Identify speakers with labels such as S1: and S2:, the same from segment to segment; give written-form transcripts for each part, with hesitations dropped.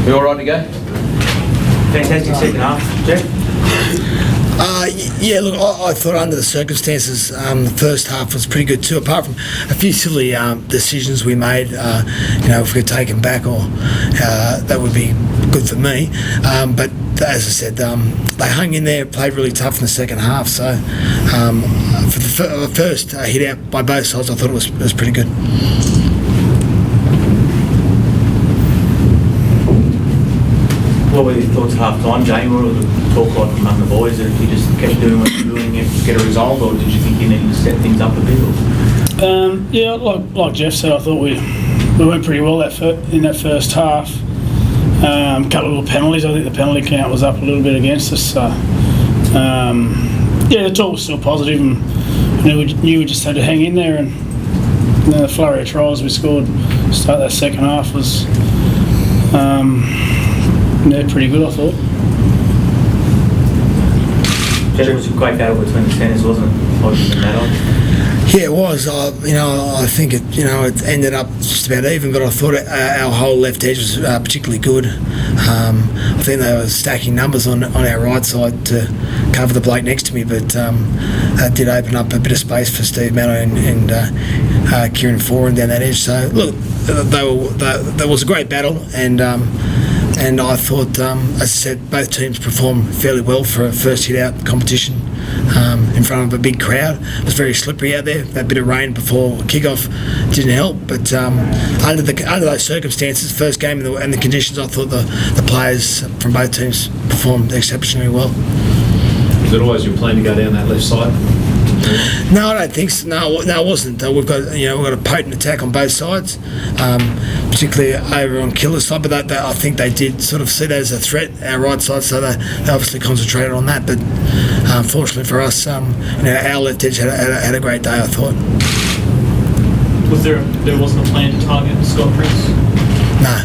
S1: You all right to go?
S2: Fantastic second half, Geoff.
S3: Yeah, look, I thought under the circumstances, the first half was pretty good too, apart from a few silly decisions we made. If we could take them back, or that would be good for me. But as I said, they hung in there, played really tough in the second half. So for the first hit out by both sides, I thought it was pretty good.
S2: What were your thoughts at half time, Jamie? What was the talk like among the boys? That if you just kept doing what you're doing, you get a result, or did you think you needed to set things up a bit?
S4: Yeah, like Geoff said, I thought we went pretty well in that first half. A couple of little penalties. I think the penalty count was up a little bit against us. So, the talk was still positive, and we knew we just had to hang in there. And the flurry of tries we scored to start that second half was pretty good, I thought.
S2: It was a great battle between the centres, wasn't it?
S3: Yeah, it was. I think it ended up just about even, but I thought our whole left edge was particularly good. I think they were stacking numbers on our right side to cover the bloke next to me, but that did open up a bit of space for Steve Matto and Kieran Foran down that edge. So look, that was a great battle, and I thought, as I said, both teams performed fairly well for a first hit-out competition in front of a big crowd. It was very slippery out there. That bit of rain before kick-off didn't help, but under those circumstances, first game and the conditions, I thought the players from both teams performed exceptionally well.
S1: Was it always your plan to go down that left side?
S3: No, I don't think so. No, it wasn't. We've got a potent attack on both sides, particularly over on Killer's side. But I think they did sort of see that as a threat, our right side, so they obviously concentrated on that. But fortunately for us, our left edge had a great day, I thought.
S5: Was there wasn't a plan to target Scott Prince?
S3: No.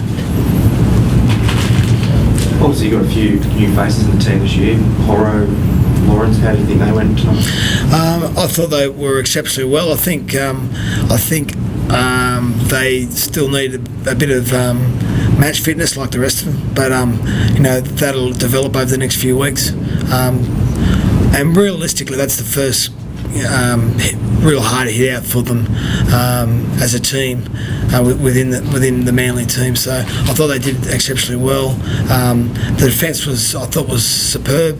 S6: Obviously, you've got a few new faces in the team this year. Horro, Lawrence, how do you think they went tonight?
S3: I thought they were exceptionally well. I think they still need a bit of match fitness like the rest of them, but that'll develop over the next few weeks. And realistically, that's the first real hard hit out for them as a team within the Manly team. So I thought they did exceptionally well. The defence I thought was superb.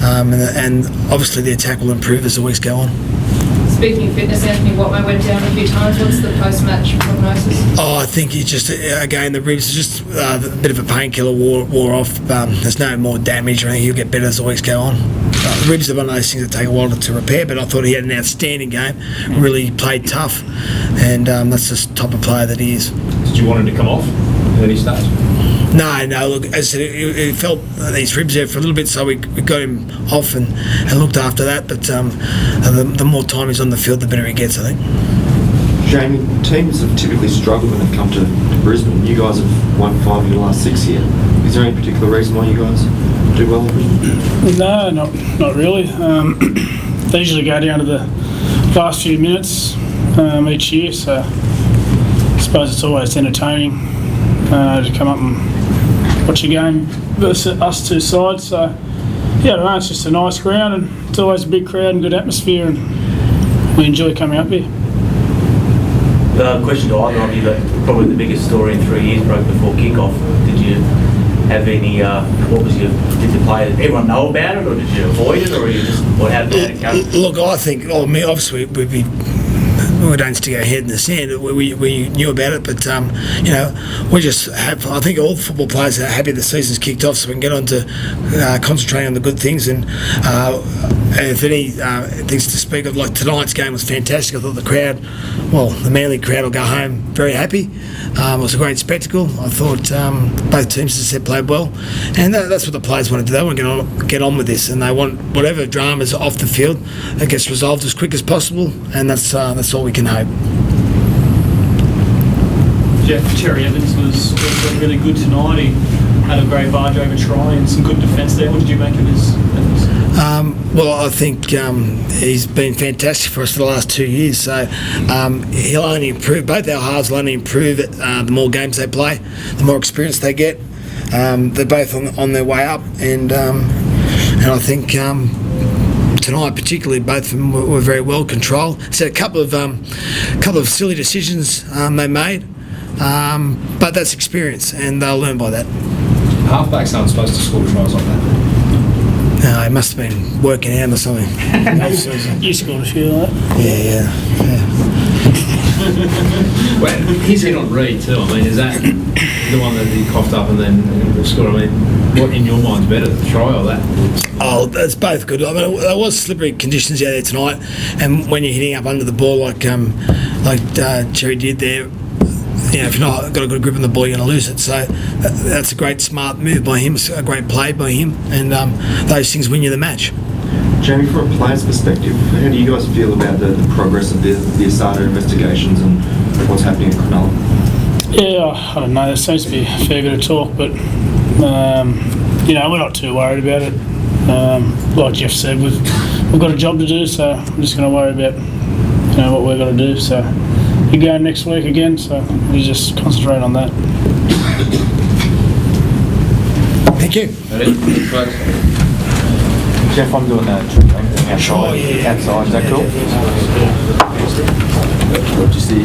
S3: And obviously the attack will improve as the weeks go on.
S7: Speaking of fitness, Anthony Watmo went down a few times. What's the post-match prognosis?
S3: I think he just, again, the ribs, just a bit of a painkiller wore off. There's no more damage or anything. He'll get better as the weeks go on. The ribs are one of those things that take a while to repair, but I thought he had an outstanding game, really played tough, and that's the type of player that he is.
S1: Did you want him to come off at any stage?
S3: No, look, as I said, it felt these ribs there for a little bit, so we got him off and looked after that, but the more time he's on the field, the better he gets, I think.
S6: Jamie, teams have typically struggled when they've come to Brisbane. You guys have won 5 of your last 6 here. Is there any particular reason why you guys do well in Brisbane?
S4: No, not really. They usually go down to the last few minutes each year, so I suppose it's always entertaining to come up and watch a game versus us two sides. So yeah, I don't know, it's just a nice ground, and it's always a big crowd and good atmosphere, and we enjoy coming up here.
S2: Question to either of you, but probably the biggest story in 3 years broke before kick-off. Did you have any, did the players, everyone know about it, or did you avoid it, or you just, how did it come?
S3: Look, I think, obviously we don't stick our head in the sand. We knew about it, but we just have. I think all football players are happy the season's kicked off, so we can get on to concentrating on the good things. And if any things to speak of, like tonight's game was fantastic. I thought the Manly crowd will go home very happy. It was a great spectacle. I thought both teams, as I said, played well, and that's what the players want to do. They want to get on with this, and they want whatever drama's off the field that gets resolved as quick as possible, and that's all we can hope.
S5: Geoff, Terry Evans was also really good tonight. He had a great barge over try and some good defence there. What did you make of his efforts?
S3: Well, I think he's been fantastic for us for the last 2 years. So he'll only improve. Both our halves will only improve the more games they play, the more experience they get. they're both on their way up, and I think tonight particularly both of them were very well controlled. So a couple of silly decisions they made, but that's experience, and they'll learn by that.
S1: Halfbacks aren't supposed to score tries like that.
S3: No, he must have been working out or something.
S4: You scored a few like that.
S3: Yeah.
S1: Well, he's hit on Reed too. I mean, is that the one that he coughed up and then scored? I mean, what in your mind's better, the try or that?
S3: Oh, it's both good. I mean, there was slippery conditions out there tonight, and when you're hitting up under the ball like Cherry did there, if you're not got a good grip on the ball, you're going to lose it. So that's a great smart move by him, a great play by him, and those things win you the match.
S6: Jamie, from a player's perspective, how do you guys feel about the progress of the Asada investigations and what's happening in Cronulla?
S4: Yeah, I don't know. There seems to be a fair bit of talk, but we're not too worried about it. Like Geoff said, we've got a job to do, so I'm just going to worry about what we're going to do. So we're going next week again, so we just concentrate on that.
S3: Thank you.
S2: Geoff, I'm doing that outside. Outside, is that cool? What do you see?